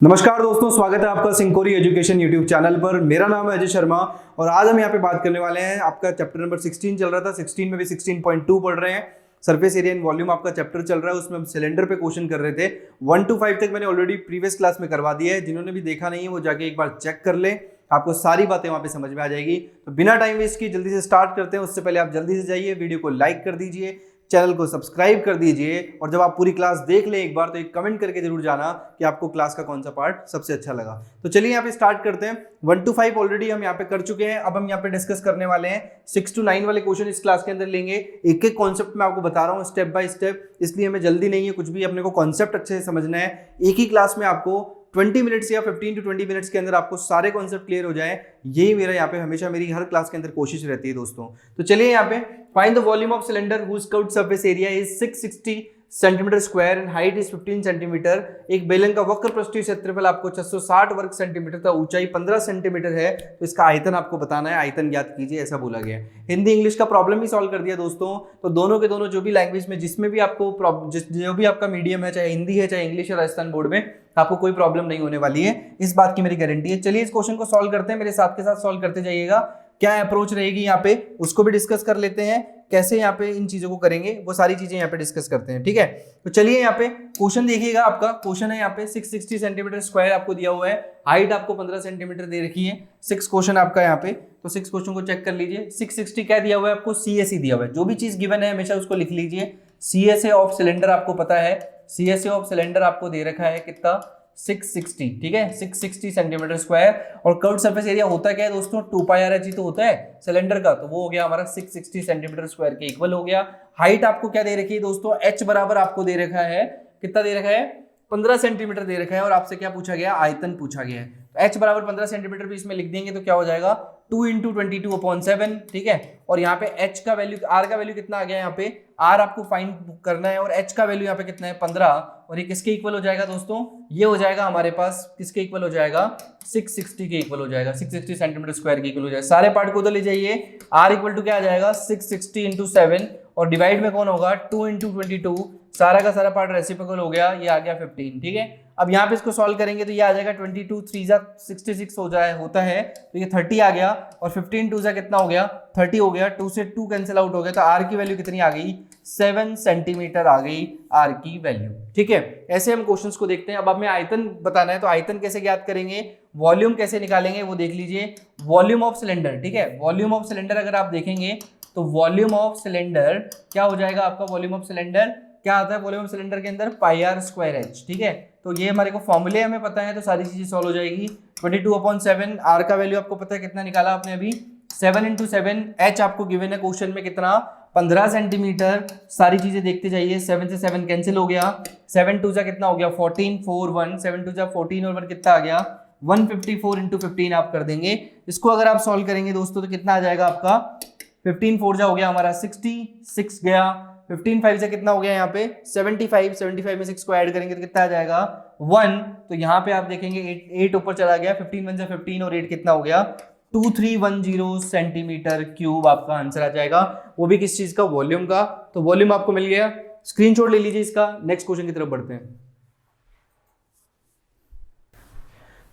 नमस्कार दोस्तों, स्वागत है आपका सिंकोरी एजुकेशन यूट्यूब चैनल पर। मेरा नाम है अजय शर्मा और आज हम यहाँ पे बात करने वाले हैं। आपका चैप्टर नंबर 16 चल रहा था, 16 में भी 16.2 पढ़ रहे हैं। सरफेस एरिया एंड वॉल्यूम आपका चैप्टर चल रहा है, उसमें हम सिलेंडर पे क्वेश्चन कर रहे थे। 1 to 5 तक मैंने ऑलरेडी प्रीवियस क्लास में करवा दिया है। जिन्होंने भी देखा नहीं है वो जाके एक बार चेक कर ले, आपको सारी बातें वहाँ पे समझ में आ जाएगी। तो बिना टाइम वेस्ट की जल्दी से स्टार्ट करते हैं। उससे पहले आप जल्दी से जाइए, वीडियो को लाइक कर दीजिए, चैनल को सब्सक्राइब कर दीजिए और जब आप पूरी क्लास देख लें एक बार तो एक कमेंट करके जरूर जाना कि आपको क्लास का कौन सा पार्ट सबसे अच्छा लगा। तो चलिए यहाँ पे स्टार्ट करते हैं। 1 to 5 ऑलरेडी हम यहाँ पे कर चुके हैं। अब हम यहाँ पे डिस्कस करने वाले हैं 6 to 9 वाले क्वेश्चन इस क्लास के अंदर लेंगे। एक एक कॉन्सेप्ट मैं आपको बता रहा हूँ स्टेप बाय स्टेप, इसलिए हमें जल्दी नहीं है कुछ भी, अपने को कॉन्सेप्ट अच्छे से समझना है। एक ही क्लास में आपको 20 मिनट्स या 15 to 20 मिनट्स के अंदर आपको सारे कॉन्सेप्ट क्लियर हो जाए, यही मेरा यहाँ पे हमेशा मेरी हर क्लास के अंदर कोशिश रहती है दोस्तों। तो चलिए यहाँ पे find the volume of cylinder whose curved surface area is 660 centimetre square and height is 15 centimetre. एक बेलन का वक्र पृष्ठीय क्षेत्रफल आपको 660 वर्ग सेंटीमीटर था, ऊंचाई 15 सेंटीमीटर है, तो इसका आयतन आपको बताना है। आयतन ज्ञात कीजिए, ऐसा बोला गया है। हिंदी इंग्लिश का प्रॉब्लम भी सॉल्व कर दिया दोस्तों। तो दोनों के दोनों जो भी लैंग्वेज में जिसमें भी आपको जो भी आपका मीडियम है, चाहे हिंदी है चाहे इंग्लिश है, राजस्थान बोर्ड में आपको कोई प्रॉब्लम नहीं होने वाली है, इस बात की मेरी गारंटी है। चलिए इस क्वेश्चन को सॉल्व करते हैं, मेरे साथ के साथ सॉल्व करते जाइएगा। क्या अप्रोच रहेगी यहाँ पे उसको भी डिस्कस कर लेते हैं, कैसे यहाँ पे इन चीजों को करेंगे वो सारी चीजें यहाँ पे डिस्कस करते हैं, ठीक है। तो चलिए यहाँ पे क्वेश्चन देखिएगा। आपका क्वेश्चन है यहाँ पे 660 सेंटीमीटर स्क्वायर आपको दिया हुआ है, हाइट आपको 15 सेंटीमीटर दे रखी है। 6 क्वेश्चन आपका यहाँ पे, तो 6 क्वेश्चन को चेक कर लीजिए। 660 क्या दिया हुआ है आपको, CSE दिया हुआ है। जो भी चीज गिवन है हमेशा उसको लिख लीजिए। CSA ऑफ सिलेंडर आपको पता है, CSA ऑफ सिलेंडर आपको दे रखा है कितना, 660, ठीक है, 660 सेंटीमीटर स्क्वायर। और कर्व्ड सरफेस एरिया होता क्या है दोस्तों, 2 पाई आर एच तो होता है सिलेंडर का, तो वो हो गया हमारा 660 सेंटीमीटर स्क्वायर के इक्वल हो गया। हाइट आपको क्या दे रखी है दोस्तों, h बराबर आपको दे रखा है, कितना दे रखा है, 15 सेंटीमीटर दे रखा है। और आपसे क्या पूछा गया, आयतन पूछा गया है। तो h बराबर 15 सेंटीमीटर भी इसमें लिख देंगे तो क्या हो जाएगा, 2 × 22/7, ठीक है। और यहाँ पे h का वैल्यू, r का वैल्यू कितना आ गया, यहाँ पे r आपको फाइंड करना है और h का वैल्यू यहाँ पे कितना है, 15। और ये किसके इक्वल हो जाएगा दोस्तों, ये हो जाएगा हमारे पास किसके इक्वल हो जाएगा, 660 के इक्वल हो जाएगा, 660 सेंटीमीटर स्क्वायर के इक्वल हो जाएगा। सारे पार्ट को उधर ले जाइए। r इक्वल टू क्या आ जाएगा, 660 × 7 और डिवाइड में कौन होगा, 2 × 22, सारा का सारा पार्ट रेसिप्रोकल हो गया, ये आ गया 15, ठीक है। अब यहाँ पे इसको सॉल्व करेंगे तो ये आ जाएगा 22 3 66 हो जाए होता है, तो ये 30 आ गया और 15 2 कितना हो गया, 30 हो गया। 2 से 2 कैंसिल आउट हो गया, तो r की वैल्यू कितनी आ गई, 7 सेंटीमीटर आ गई r की वैल्यू, ठीक है। ऐसे हम क्वेश्चंस को देखते हैं। अब हमें आयतन बताना है, तो आयतन कैसे ज्ञात करेंगे, वॉल्यूम कैसे निकालेंगे वो देख लीजिए। वॉल्यूम ऑफ सिलेंडर, ठीक है, वॉल्यूम ऑफ सिलेंडर अगर आप देखेंगे तो वॉल्यूम ऑफ सिलेंडर क्या हो जाएगा आपका, वॉल्यूम ऑफ सिलेंडर क्या आता है, वॉल्यूम ऑफ सिलेंडर के अंदर पाई आर स्क्वायर एच, ठीक है। तो ये हमारे को फॉर्मूले हमें पता है, तो सारी चीजें सॉल्व हो जाएगी। 22/7, r का वैल्यू आपको पता है कितना निकाला आपने अभी, 7 × 7, h आपको गिवन है क्वेश्चन में कितना, 15 सेंटीमीटर। सारी चीजें देखते जाइए, 7 से 7 कैंसिल हो गया, 7 2 कितना हो गया, 14 4 1, 7 2 14 और 1 कितना आ गया, 154 × 15 आप कर देंगे। इसको अगर आप सॉल्व करेंगे दोस्तों तो कितना आ जाएगा आपका, 15 4 हो गया हमारा 66 गया, 15 5 से कितना हो गया यहाँ पे 75, 75 में 6 को ऐड करेंगे तो कितना आ जाएगा 1। तो यहाँ पे आप देखेंगे 8 ऊपर चला गया, 15 1 से 15 और 8 कितना हो गया, 2310 सेंटीमीटर क्यूब आपका आंसर आ जाएगा। वो भी किस चीज का, वॉल्यूम का। तो वॉल्यूम आपको मिल गया, स्क्रीनशॉट ले लीजिए इसका। नेक्स्ट क्वेश्चन की तरफ बढ़ते हैं।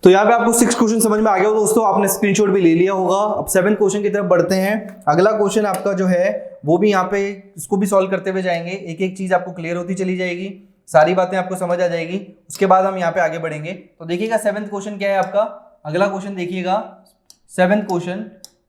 तो यहाँ पे आपको 6 क्वेश्चन समझ में आ गया हो दोस्तों, आपने स्क्रीनशॉट भी ले लिया होगा। अब 7 क्वेश्चन की तरफ बढ़ते हैं। अगला क्वेश्चन आपका जो है वो भी यहाँ पे इसको भी सॉल्व करते हुए जाएंगे, एक एक चीज आपको क्लियर होती चली जाएगी, सारी बातें आपको समझ आ जाएगी, उसके बाद हम यहाँ पे आगे बढ़ेंगे। तो देखिएगा 7th क्वेश्चन क्या है आपका, अगला क्वेश्चन देखिएगा 7th क्वेश्चन,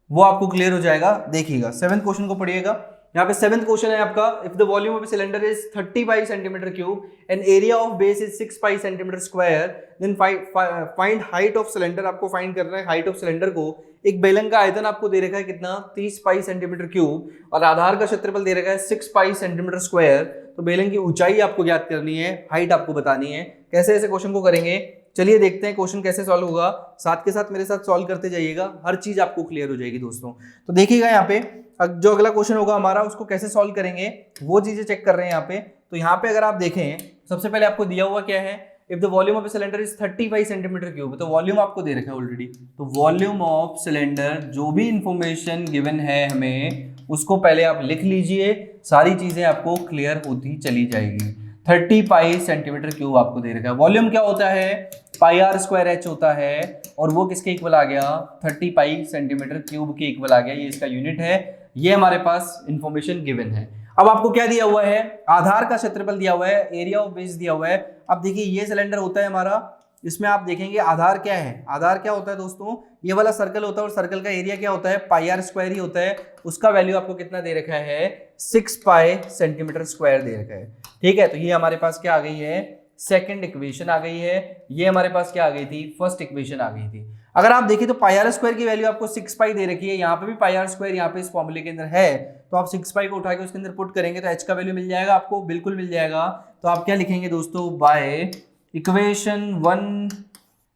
वो आपको क्लियर हो जाएगा। देखिएगा 7th क्वेश्चन को पढ़िएगा। यहाँ पे 7th क्वेश्चन है आपका, if the volume of cylinder is 35 centimetre cube and area of base is 6 pi centimetre square, then find height of cylinder. आपको फाइंड करना है हाइट ऑफ सिलेंडर को। एक बेलन का आयतन आपको दे रखा है कितना, 30 पाई सेंटीमीटर क्यूब और आधार का क्षेत्रफल दे रखा है 6 पाई सेंटीमीटर स्क्वायर। तो बेलन की ऊंचाई आपको ज्ञात करनी है, हाइट आपको बतानी है। कैसे ऐसे क्वेश्चन को करेंगे, चलिए देखते हैं क्वेश्चन कैसे सॉल्व होगा। साथ के साथ मेरे साथ सॉल्व करते जाइएगा, हर चीज आपको क्लियर हो जाएगी दोस्तों। तो देखिएगा यहाँ पे जो अगला क्वेश्चन होगा हमारा, उसको कैसे सॉल्व करेंगे वो चीजें चेक कर रहे हैं यहाँ पे। तो यहाँ पे अगर आप देखें, सबसे पहले आपको दिया हुआ क्या है, if the volume of cylinder is 35 centimetre cube, तो वॉल्यूम आपको दे रखा है ऑलरेडी। तो वॉल्यूम ऑफ सिलेंडर, जो भी इंफॉर्मेशन गिवन है हमें, उसको पहले आप लिख लीजिए, सारी चीजें आपको क्लियर होती चली जाएगी। 30 पाई सेंटीमीटर क्यूब आपको दे रखा है। वॉल्यूम क्या होता है, पाई आर स्क्वायर एच होता है, और वो किसके इक्वल आ गया, 30 पाई सेंटीमीटर क्यूब के इक्वल आ गया। ये इसका यूनिट है, ये हमारे पास इंफॉर्मेशन गिवन है। अब आपको क्या दिया हुआ है, आधार का क्षेत्रफल दिया हुआ है, एरिया ऑफ बेस दिया हुआ है। अब देखिए ये सिलेंडर होता है हमारा, इसमें आप देखेंगे आधार क्या है, आधार क्या होता है दोस्तों, ये वाला सर्कल होता है, और सर्कल का एरिया क्या होता है, पाई आर स्क्वायर ही होता है। उसका वैल्यू आपको कितना दे रखा है, 6 पाई सेंटीमीटर स्क्वायर दे रखा है। ठीक है, तो ये हमारे पास क्या आ गई है, सेकंड इक्वेशन आ गई है। ये हमारे पास क्या आ गई थी, फर्स्ट इक्वेशन आ गई थी। अगर आप देखिए तो पाई आर स्क्वायर की वैल्यू आपको 6 पाई दे रखी है, यहाँ पे भी पाई आर स्क्वायर यहाँ पे इस फॉर्मूले के अंदर है, तो आप 6 पाई को उठा के उसके अंदर पुट करेंगे तो एच का वैल्यू मिल जाएगा आपको, बिल्कुल मिल जाएगा। तो आप क्या लिखेंगे दोस्तों, बाय इक्वेशन 1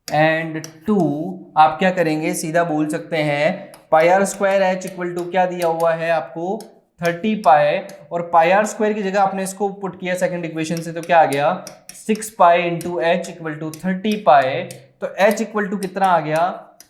एंड 2 आप क्या करेंगे, सीधा बोल सकते हैं pi R square H equal to क्या दिया हुआ है आपको, 30 पाई, और पाई आर स्क्वायर की जगह आपने इसको पुट किया सेकंड इक्वेशन से, तो क्या आ गया, 6 pi into H equal to 30 pi. तो h इक्वल टू कितना आ गया,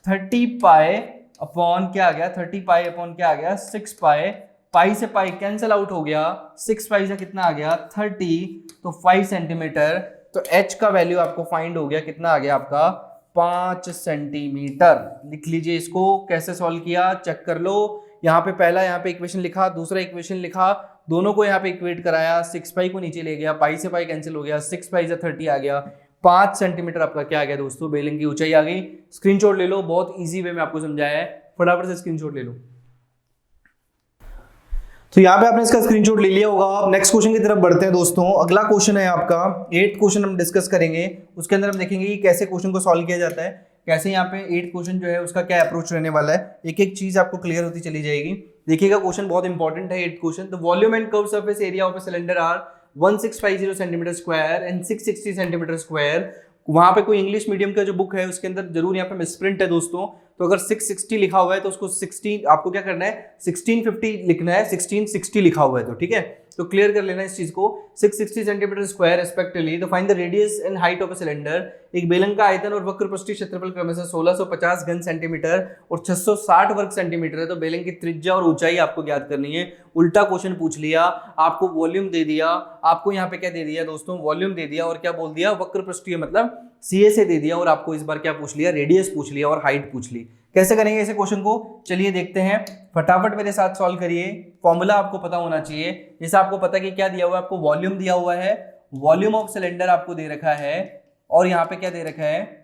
30 पाई अपॉन क्या आ गया, 30 पाई अपॉन क्या आ गया, 6 पाई। पाई से पाई कैंसिल आउट हो गया, 6 पाई से कितना आ गया, 30, तो 5 सेंटीमीटर। तो h का वैल्यू आपको फाइंड हो गया, कितना आ गया आपका, 5 सेंटीमीटर। लिख लीजिए इसको, कैसे सॉल्व किया चेक कर लो। यहाँ पे पहला यहाँ पे इक्वेशन लिखा, दूसरा इक्वेशन लिखा, दोनों को यहाँ पे इक्वेट कराया, 6 पाई को नीचे ले गया, पाई से पाई कैंसिल हो गया, 6 पाई से 30 आ गया, 5 सेंटीमीटर आपका क्या आ गया दोस्तों, बेलिंग की ऊंचाई आ गई। स्क्रीनशॉट ले लो, बहुत इजी वे में आपको समझाया है, फटाफट से स्क्रीनशॉट ले लो। तो यहाँ पे आपने इसका स्क्रीनशॉट ले लिया होगा। अब नेक्स्ट क्वेश्चन की तरफ बढ़ते हैं दोस्तों। अगला क्वेश्चन है आपका 8th क्वेश्चन हम डिस्कस करेंगे। उसके अंदर हम देखेंगे कि कैसे क्वेश्चन को सॉल्व किया जाता है, कैसे यहाँ पे 8th क्वेश्चन जो है उसका क्या अप्रोच रहने वाला है, एक एक चीज आपको क्लियर होती चली जाएगी। देखिएगा क्वेश्चन बहुत इंपॉर्टेंट है 8th question. The volume and curve surface area of a cylinder are 1650 centimetre square and 660 centimetre square. वहां पे कोई इंग्लिश मीडियम का जो बुक है उसके अंदर जरूर यहाँ पे मिसप्रिंट है दोस्तों, तो अगर 660 लिखा हुआ है तो उसको 16 आपको क्या करना है, 1650 लिखना है, 1660 लिखा हुआ है तो ठीक है, तो क्लियर कर लेना इस चीज को। 660 सेंटीमीटर स्क्वायर रेस्पेक्टिवली। तो find the radius and height of a cylinder. एक बेलन का आयतन और वक्रपृष्ठीय क्षेत्रफल क्रमशः 1650 घन सेंटीमीटर और 660 वर्ग सेंटीमीटर है। तो बेलन की त्रिज्या और ऊंचाई आपको ज्ञात करनी है। उल्टा क्वेश्चन पूछ लिया, आपको वॉल्यूम दे दिया, आपको यहाँ पे क्या दे दिया दोस्तों, वॉल्यूम दे दिया, और क्या बोल दिया, वक्रपृष्ठीय मतलब सीए से दे दिया, और आपको इस बार क्या पूछ लिया, रेडियस पूछ लिया और हाइट पूछ ली। कैसे करेंगे ऐसे क्वेश्चन को, चलिए देखते हैं, फटाफट मेरे साथ सॉल्व करिए। फॉर्मूला आपको पता होना चाहिए। जैसे आपको पता है कि क्या दिया हुआ है, आपको वॉल्यूम दिया हुआ है, वॉल्यूम ऑफ सिलेंडर आपको दे रखा है, और यहाँ पे क्या दे रखा है,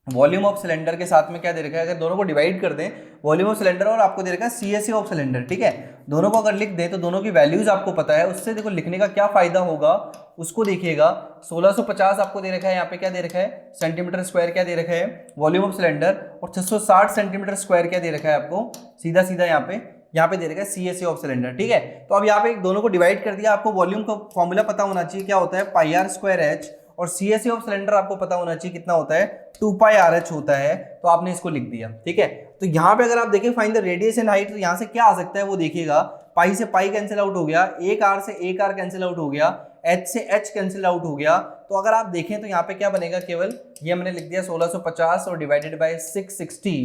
वॉल्यूम ऑफ सिलेंडर के साथ में क्या दे रखा है, अगर दोनों को डिवाइड कर दें, वॉल्यूम ऑफ सिलेंडर और आपको दे रखा है सीएससी ऑफ सिलेंडर, ठीक है, दोनों को अगर लिख दें तो दोनों की वैल्यूज आपको पता है, उससे देखो लिखने का क्या फायदा होगा उसको देखिएगा। 1650 आपको दे रखा है, यहाँ पे क्या दे रखा है, सेंटीमीटर स्क्वायर क्या दे रखा है, वॉल्यूम ऑफ सिलेंडर, और 660 सेंटीमीटर स्क्वायर क्या दे रखा है आपको, सीधा सीधा यहाँ पे दे रखा है सीएससी ऑफ सिलेंडर, ठीक है। तो अब यहाँ पे दोनों को डिवाइड कर दिया, आपको वॉल्यूम का फॉर्मूला पता होना चाहिए, क्या होता है, पाई आर स्क्वायर एच, और सीएससी ऑफ सिलेंडर आपको पता होना चाहिए कितना होता है, 2 पाई आर एच होता है, तो आपने इसको लिख दिया, ठीक है। तो यहाँ पे अगर आप देखें find the radius and height, तो यहाँ से क्या आ सकता है वो देखिएगा, पाई से पाई कैंसिल आउट हो गया, एक आर से एक आर कैंसिल आउट हो गया, एच से एच कैंसिल आउट हो गया। तो अगर आप देखें तो यहाँ पे क्या बनेगा, केवल ये मैंने लिख दिया 1650 और डिवाइडेड बाय 660,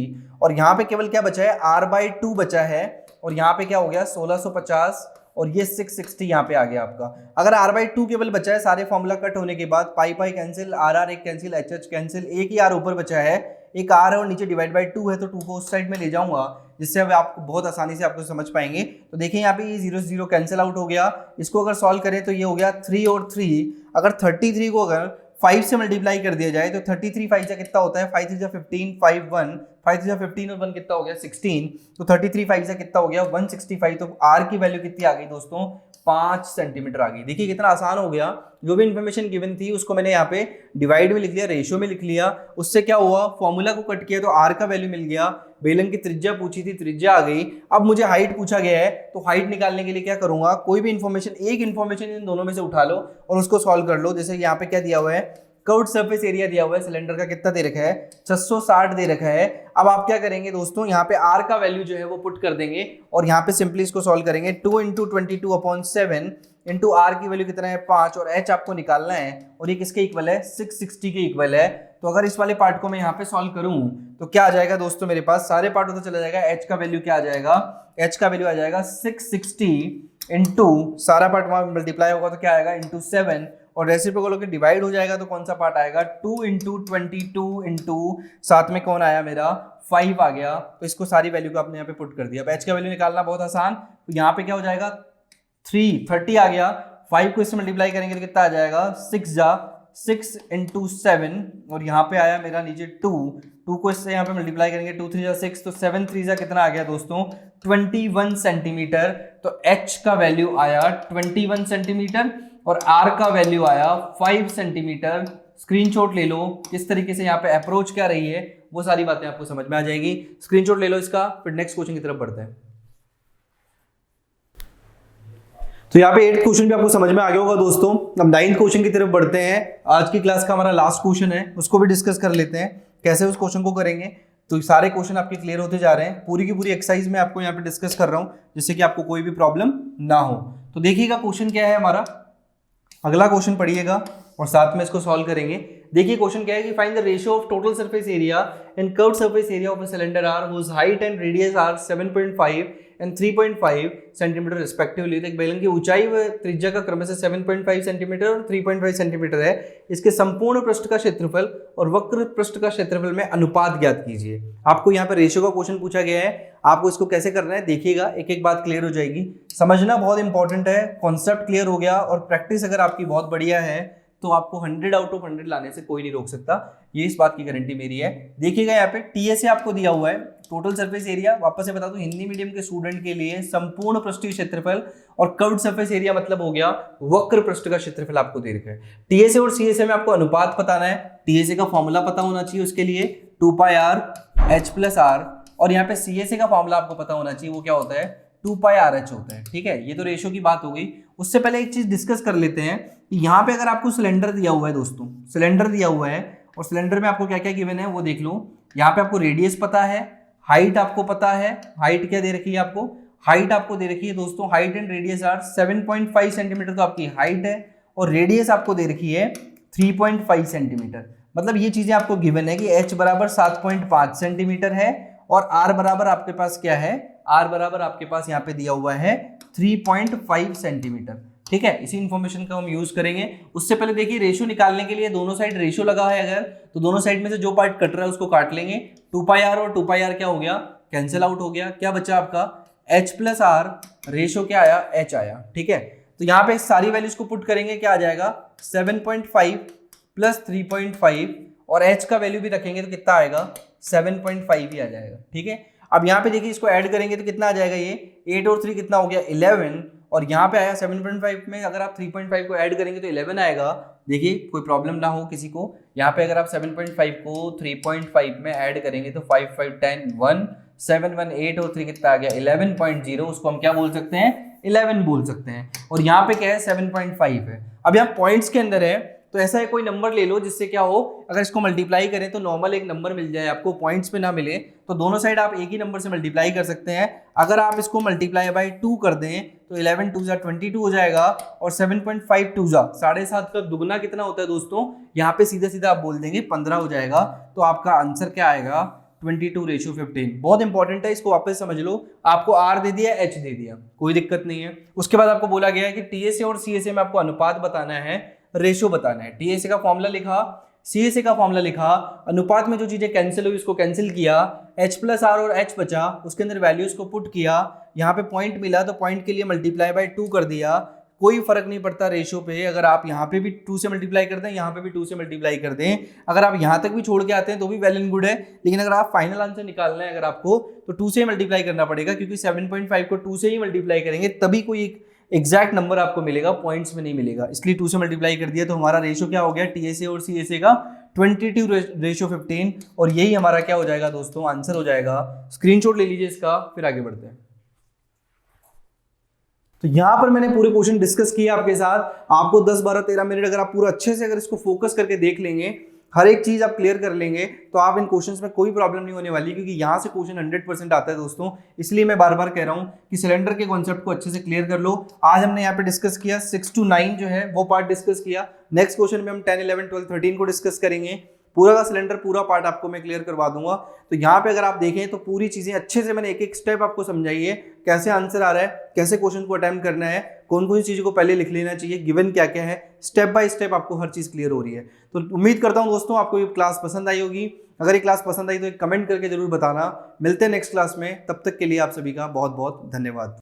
और यहाँ पे केवल क्या बचा है, r/2 बचा है, और यहाँ पे क्या हो गया 1650 और ये 660 यहाँ पे आ गया आपका। अगर r/2 केवल बचा है, सारे फॉर्मूला कट होने के बाद पाई पाई कैंसिल, r एक कैंसिल, h कैंसिल, एक ही r ऊपर बचा है, एक r है और नीचे डिवाइड बाय 2 है, तो 2 को उस साइड में ले जाऊंगा, जिससे अब आपको बहुत आसानी से आपको समझ पाएंगे। तो देखिए यहाँ पे ये 0 0 कैंसिल आउट हो गया, इसको अगर सॉल्व करें तो ये हो गया 3 और 3, अगर 33 को अगर 5 से मल्टीप्लाई कर दिया जाए तो 33 5 से कितना होता है, 5 3 जा 15, 5 1, 5 3 जा 15 और 1 कितना हो गया 16, तो 33 5 से कितना हो गया 165। तो r की वैल्यू कितनी आ गई दोस्तों, 5 सेंटीमीटर आ गई। देखिए कितना आसान हो गया, जो भी इन्फॉर्मेशन गिवन थी उसको मैंने यहाँ पे डिवाइड में लिख लिया, रेशियो में लिख लिया, उससे क्या हुआ, फॉर्मूला को कट किया तो r का वैल्यू मिल गया, बेलन की त्रिज्या पूछी थी, त्रिज्या आ गई। अब मुझे हाइट पूछा गया है, तो हाइट निकालने के लिए क्या करूंगा, कोई भी इन्फॉर्मेशन, एक इन्फॉर्मेशन इन दोनों में से उठा लो और उसको सॉल्व कर लो। जैसे यहाँ पे क्या दिया हुआ है, कर्व्ड सरफेस एरिया दिया हुआ है सिलेंडर का, कितना दे रखा है, 660 दे रखा है। अब आप क्या करेंगे दोस्तों, यहाँ पे r का वैल्यू जो है वो पुट कर देंगे और यहाँ पे सिंपली इसको सॉल्व करेंगे, 2 × 22/7 इंटू आर की वैल्यू कितना है 5 और एच आपको निकालना है और ये किसके इक्वल है 660 के इक्वल है। तो अगर इस वाले पार्ट को मैं यहाँ पे सॉल्व करूँ तो क्या आ जाएगा दोस्तों, मेरे पास सारे पार्ट होता चला जाएगा। एच का वैल्यू क्या आ जाएगा, एच का वैल्यू आ जाएगा 660 इंटू सारा पार्ट वहां मल्टीप्लाई होगा तो क्या आएगा इंटू 7 और रेसिप्रोकल होकर डिवाइड हो जाएगा तो कौन सा पार्ट आएगा 2 इंटू 22 इंटू साथ में कौन आया मेरा 5 आ गया। तो इसको सारी वैल्यू को आपने यहाँ पे पुट कर दिया। अब एच का वैल्यू निकालना बहुत आसान, तो यहाँ पे क्या हो जाएगा 30 आ गया, 5 को इससे मल्टीप्लाई करेंगे तो कितना आ जाएगा 6 इंटू 7 और यहाँ पे आया मेरा नीचे 2 को इससे यहाँ पे मल्टीप्लाई करेंगे 2 3 6 तो 7 3 कितना आ गया दोस्तों 21 सेंटीमीटर। तो h का वैल्यू आया 21 सेंटीमीटर और r का वैल्यू आया 5 सेंटीमीटर। स्क्रीनशॉट ले लो किस तरीके से यहाँ पे अप्रोच क्या रही है वो सारी बातें आपको समझ में आ जाएगी। स्क्रीनशॉट ले लो इसका, फिर नेक्स्ट क्वेश्चन की तरफ बढ़ते हैं। तो यहाँ पे 8th क्वेश्चन भी आपको समझ में आ गया होगा दोस्तों। अब 9th क्वेश्चन की तरफ बढ़ते हैं। आज की क्लास का हमारा लास्ट क्वेश्चन है, उसको भी डिस्कस कर लेते हैं कैसे उस क्वेश्चन को करेंगे। तो सारे क्वेश्चन आपके क्लियर होते जा रहे हैं, पूरी की पूरी एक्सरसाइज में आपको यहाँ पे डिस्कस कर रहा हूँ जिससे कि आपको कोई भी प्रॉब्लम ना हो। तो देखिएगा क्वेश्चन क्या है हमारा, अगला क्वेश्चन पढ़िएगा और साथ में इसको सॉल्व करेंगे। देखिए क्वेश्चन क्या है कि find the ratio of total surface area and curved surface area of a cylinder are whose height and radius are 7.5 and 3.5 centimetre respectively. तो एक बेलन की ऊंचाई व त्रिज्या का क्रमशः 7.5 सेंटीमीटर और 3.5 सेंटीमीटर है। इसके संपूर्ण पृष्ठ का क्षेत्रफल और वक्र पृष्ठ का क्षेत्रफल में अनुपात ज्ञात कीजिए। आपको यहाँ पे रेशियो का क्वेश्चन पूछा गया है, आपको इसको कैसे करना है देखिएगा, एक एक बात क्लियर हो जाएगी। समझना बहुत इंपॉर्टेंट है, कॉन्सेप्ट क्लियर हो गया और प्रैक्टिस अगर आपकी बहुत बढ़िया है तो आपको 100 आउट ऑफ 100 लाने से कोई नहीं रोक सकता, ये इस बात की गारंटी मेरी है। देखिएगा यहाँ पे टीएसए आपको दिया हुआ है, टोटल सरफेस एरिया। वापस से बता दूं हिंदी मीडियम के स्टूडेंट के लिए संपूर्ण पृष्ठीय क्षेत्रफल और कर्व्ड सरफेस एरिया मतलब हो गया वक्र पृष्ठ का क्षेत्रफल आपको दे रखा है। टीएसए और सीएसए में आपको अनुपात बताना है। टीएसए का फॉर्मूला पता होना चाहिए उसके लिए 2πr/h+r और यहाँ पे सीएसए का फॉर्मूला आपको पता होना चाहिए, वो क्या होता है 2πrh होता है। ठीक है, ये तो रेशियो की बात हो गई। उससे पहले एक चीज डिस्कस कर लेते हैं कि यहाँ पे अगर आपको सिलेंडर दिया हुआ है दोस्तों, सिलेंडर दिया हुआ है और सिलेंडर में आपको क्या क्या गिवन है वो देख लो। यहाँ पे आपको रेडियस पता है, हाइट आपको पता है, हाइट क्या दे रखी है आपको, हाइट आपको दे रखी है दोस्तों, height and radius are 7.5 centimetre तो आपकी हाइट है और रेडियस आपको दे रखी है 3.5 सेंटीमीटर। मतलब ये चीजें आपको गिवन है कि h बराबर 7.5 सेंटीमीटर है और r बराबर आपके पास क्या है, r बराबर आपके पास यहाँ पे दिया हुआ है 3.5 सेंटीमीटर। ठीक है, इसी इंफॉर्मेशन का हम यूज करेंगे। उससे पहले देखिए रेशियो निकालने के लिए दोनों साइड रेशियो लगा है अगर, तो दोनों साइड में से जो पार्ट कट रहा है उसको काट लेंगे। 2πr और 2πr क्या हो गया, कैंसिल आउट हो गया। क्या बचा आपका h+r, रेशियो क्या आया h आया। ठीक है, तो यहाँ पे सारी वैल्यूज को पुट करेंगे, क्या आ जाएगा 7.5 + 3.5 और h का वैल्यू भी रखेंगे तो कितना आएगा 7.5 ही आ जाएगा। ठीक है, अब यहाँ पे देखिए इसको ऐड करेंगे तो कितना आ जाएगा, ये 8 और 3 कितना हो गया 11 और यहाँ पे आया 7.5 में अगर आप 3.5 को ऐड करेंगे तो 11 आएगा। देखिए कोई प्रॉब्लम ना हो किसी को, यहाँ पे अगर आप 7.5 को 3.5 में ऐड करेंगे तो 5 5 10 1 7 1 8 और 3 कितना आ गया 11.0, उसको हम क्या बोल सकते हैं 11 बोल सकते हैं। और यहाँ पे क्या है 7.5 है। अब यहाँ पॉइंट्स के अंदर है तो ऐसा है कोई नंबर ले लो जिससे क्या हो, अगर इसको मल्टीप्लाई करें तो नॉर्मल एक नंबर मिल जाए आपको, पॉइंट्स पे ना मिले तो दोनों साइड आप एक ही नंबर से मल्टीप्लाई कर सकते हैं। अगर आप इसको मल्टीप्लाई बाय 2 कर दें तो 11 2 22 हो जाएगा और 7.5 2 7.5 का दुगना कितना होता है दोस्तों, यहाँ पे सीधा सीधा आप बोल देंगे 15 हो जाएगा। तो आपका आंसर क्या आएगा 22:15। बहुत इंपॉर्टेंट है, इसको वापस समझ लो। आपको R दे दिया, H दे दिया, कोई दिक्कत नहीं है। उसके बाद आपको बोला गया है कि टीएसए और सीएसए में आपको अनुपात बताना है, रेशियो बताना है। टीएसए का फॉर्मूला लिखा, सीएसए का फॉर्मूला लिखा, अनुपात में जो चीजें कैंसिल हुई उसको कैंसिल किया, h+r और h बचा, उसके अंदर वैल्यूज को पुट किया, यहाँ पे पॉइंट मिला तो पॉइंट के लिए मल्टीप्लाई बाय 2 कर दिया। कोई फर्क नहीं पड़ता रेशियो पे, अगर आप यहाँ पे भी 2 से मल्टीप्लाई कर दें, यहाँ पे भी 2 से मल्टीप्लाई कर दें, अगर आप यहाँ तक भी छोड़ के आते हैं तो भी वेल एंड गुड है। लेकिन अगर आप फाइनल आंसर निकालना है अगर आपको तो 2 से मल्टीप्लाई करना पड़ेगा, क्योंकि 7.5 को 2 से ही मल्टीप्लाई करेंगे तभी कोई एक एग्जैक्ट नंबर आपको मिलेगा, पॉइंट्स में नहीं मिलेगा। इसलिए 2 से मल्टीप्लाई कर दिया तो हमारा रेशियो क्या हो गया टीएसए और सीएसए का 22:15 और यही हमारा क्या हो जाएगा दोस्तों आंसर हो जाएगा। स्क्रीनशॉट ले लीजिए इसका, फिर आगे बढ़ते हैं। तो यहां पर मैंने पूरे क्वेश्चन डिस्कस किए आपके साथ। आपको 10 12 13 मिनट अगर आप पूरा अच्छे से अगर इसको फोकस करके देख लेंगे हर एक चीज आप क्लियर कर लेंगे तो आप इन क्वेश्चंस में कोई प्रॉब्लम नहीं होने वाली, क्योंकि यहाँ से क्वेश्चन 100% आता है दोस्तों। इसलिए मैं बार बार कह रहा हूँ कि सिलेंडर के कॉन्सेप्ट को अच्छे से क्लियर कर लो। आज हमने यहाँ पे डिस्कस किया 6 to 9 जो है वो पार्ट डिस्कस किया। नेक्स्ट क्वेश्चन में हम 10, 11, 12, 13 को डिस्कस करेंगे। पूरा का सिलेंडर पूरा पार्ट आपको मैं क्लियर करवा दूंगा। तो यहाँ पे अगर आप देखें तो पूरी चीजें अच्छे से मैंने एक एक स्टेप आपको समझाई है, कैसे आंसर आ रहा है, कैसे क्वेश्चन को अटेम्प्ट करना है, कौन कौन सी चीजों को पहले लिख लेना चाहिए, गिवन क्या क्या है, स्टेप बाय स्टेप आपको हर चीज क्लियर हो रही है। तो उम्मीद करता हूँ दोस्तों आपको ये क्लास पसंद आई होगी। अगर ये क्लास पसंद आई तो एक कमेंट करके जरूर बताना। मिलते हैं नेक्स्ट क्लास में, तब तक के लिए आप सभी का बहुत बहुत धन्यवाद।